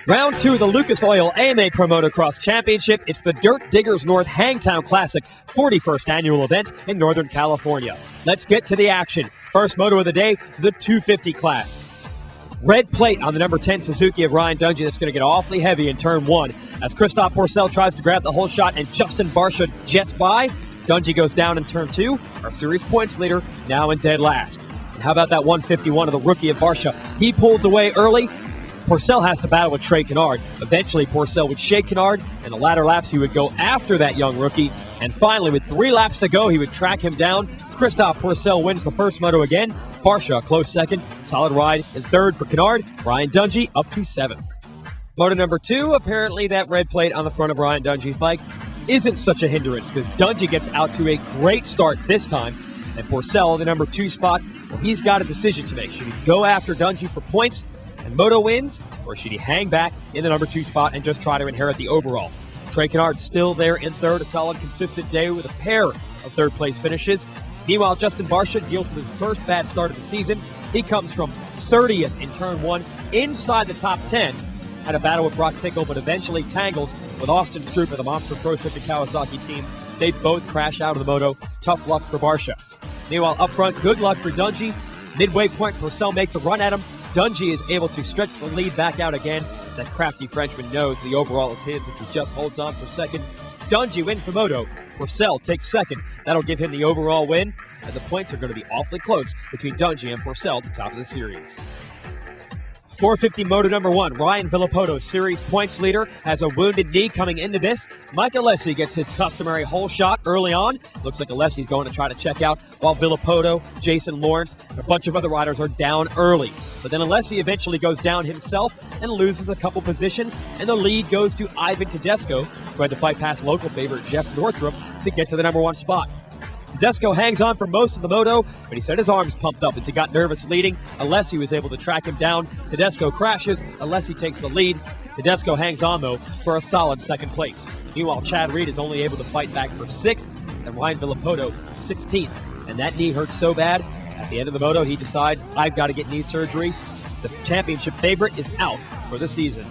Round 2 of the Lucas Oil AMA Pro Motocross Championship. It's the Dirt Diggers North Hangtown Classic, 41st annual event in Northern California. Let's get to the action. First moto of the day, the 250 class. Red plate on the number 10 Suzuki of Ryan Dungey. That's going to get awfully heavy in turn 1. As Christophe Pourcel tries to grab the whole shot and Justin Barcia jets by, Dungey goes down in turn 2. Our series points leader now in dead last. And how about that 151 of the rookie of Barcia? He pulls away early. Pourcel has to battle with Trey Kennard. Eventually, Pourcel would shake Kennard. In the latter laps, he would go after that young rookie. And finally, with 3 laps to go, he would track him down. Christophe Pourcel wins the first moto again. Barcia, a close second. Solid ride in third for Kennard. Ryan Dungey up to 7th. Moto number 2, apparently that red plate on the front of Ryan Dungey's bike isn't such a hindrance because Dungey gets out to a great start this time. And Pourcel, the number 2 spot, well, he's got a decision to make. Should he go after Dungey for points and moto wins, or should he hang back in the number 2 spot and just try to inherit the overall? Trey Kennard still there in third, a solid, consistent day with a pair of third-place finishes. Meanwhile, Justin Barcia deals with his first bad start of the season. He comes from 30th in turn 1, inside the top 10. Had a battle with Brock Tickle, but eventually tangles with Austin Stroop of the Monster Pro Civic Kawasaki team. They both crash out of the moto. Tough luck for Barcia. Meanwhile, up front, good luck for Dungey. Midway point, Pourcel makes a run at him. Dungey is able to stretch the lead back out again. That crafty Frenchman knows the overall is his if he just holds on for second. Dungey wins the moto. Pourcel takes second. That'll give him the overall win. And the points are going to be awfully close between Dungey and Pourcel at the top of the series. 450 moto number 1, Ryan Villopoto, series points leader, has a wounded knee coming into this. Mike Alessi gets his customary hole shot early on. Looks like Alessi's going to try to check out, while Villopoto, Jason Lawrence, and a bunch of other riders are down early. But then Alessi eventually goes down himself and loses a couple positions, and the lead goes to Ivan Tedesco, who had to fight past local favorite Jeff Northrup to get to the number 1 spot. Tedesco hangs on for most of the moto, but he said his arms pumped up as he got nervous leading. Alessi was able to track him down. Tedesco crashes. Alessi takes the lead. Tedesco hangs on, though, for a solid second place. Meanwhile, Chad Reed is only able to fight back for 6th, and Ryan Villopoto 16th. And that knee hurts so bad, at the end of the moto, he decides, I've got to get knee surgery. The championship favorite is out for the season.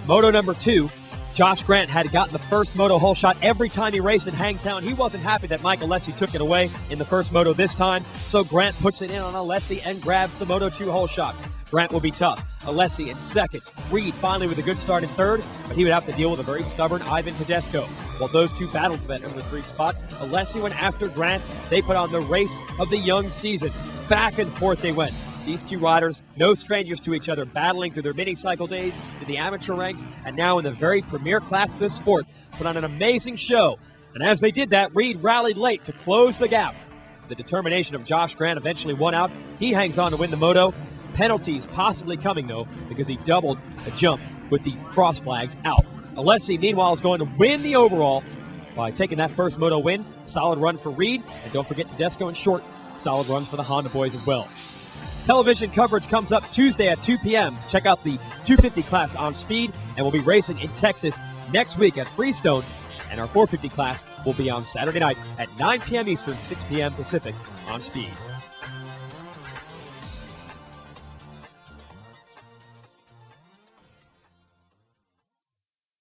Moto number 2. Josh Grant had gotten the first moto hole shot every time he raced in Hangtown. He wasn't happy that Mike Alessi took it away in the first moto this time, so Grant puts it in on Alessi and grabs the Moto 2 hole shot. Grant will be tough. Alessi in second. Reed finally with a good start in third, but he would have to deal with a very stubborn Ivan Tedesco. While those two battled for that number 3 spot, Alessi went after Grant. They put on the race of the young season. Back and forth they went. These two riders, no strangers to each other, battling through their mini-cycle days to the amateur ranks, and now in the very premier class of this sport, put on an amazing show. And as they did that, Reed rallied late to close the gap. The determination of Josh Grant eventually won out. He hangs on to win the moto. Penalties possibly coming, though, because he doubled a jump with the cross flags out. Alessi, meanwhile, is going to win the overall by taking that first moto win. Solid run for Reed, and don't forget Tedesco and Short. Solid runs for the Honda boys as well. Television coverage comes up Tuesday at 2 p.m. Check out the 250 class on Speed, and we'll be racing in Texas next week at Freestone. And our 450 class will be on Saturday night at 9 p.m. Eastern, 6 p.m. Pacific on Speed.